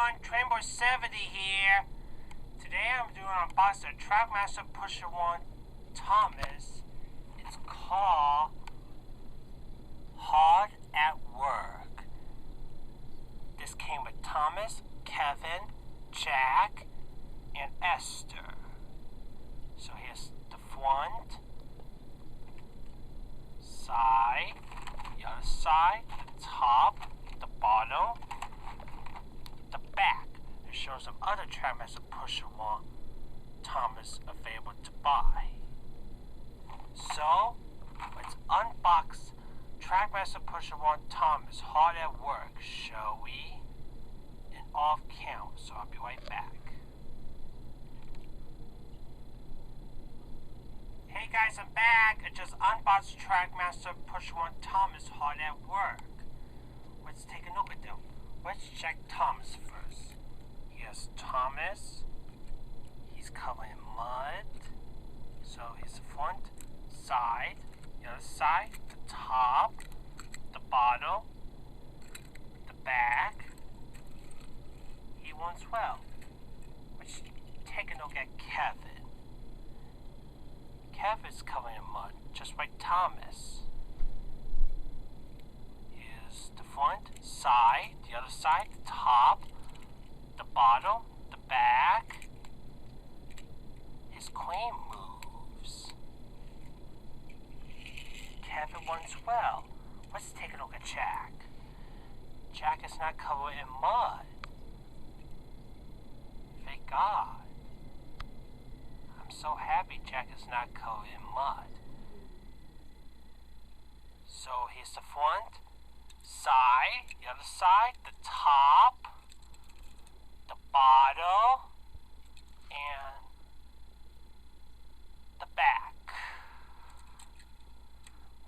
everyone, Trackmaster here. Today I'm doing an unboxing of Trackmaster Pusher 1 Thomas. It's called Hard at Work. This came with Thomas, Kevin, Jack, and Esther. So here's the front, side, the other side, the top, the bottom, the back. It shows some other Trackmaster Pusher 1 Thomas available to buy. So, let's unbox Trackmaster Pusher 1 Thomas Hard at Work, shall we? And off count, so I'll be right back. Hey guys, I'm back. I just unboxed Trackmaster Pusher 1 Thomas Hard at Work. Let's take a look at them. Let's check Thomas first. Here's Thomas. He's covered in mud. So here's the front, side, the other side, the top, the bottom, the back. He runs well. Let's take a look at Kevin. Kevin's covered in mud, just like Thomas. Here's the front, side, the other side, the top, the bottom, the back. His queen moves. Kevin runs well. Let's take a look at Jack. Jack is not covered in mud. Thank God. I'm so happy Jack is not covered in mud. So here's the front, side, the other side, the top, the bottom, and the back.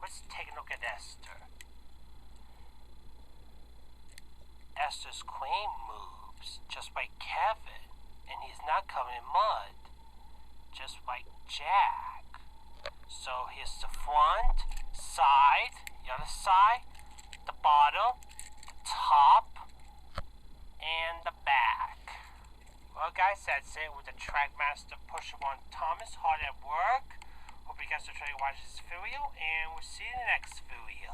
Let's take a look at Esther. Esther's queen moves just like Kevin, and he's not covered in mud, just like Jack. So here's the front, side, the other side, the bottom, the top, and the back. Well guys, that's it with the Trackmaster Pusher 1 Thomas Hard at Work. Hope you guys are trying to watch this video, and we'll see you in the next video.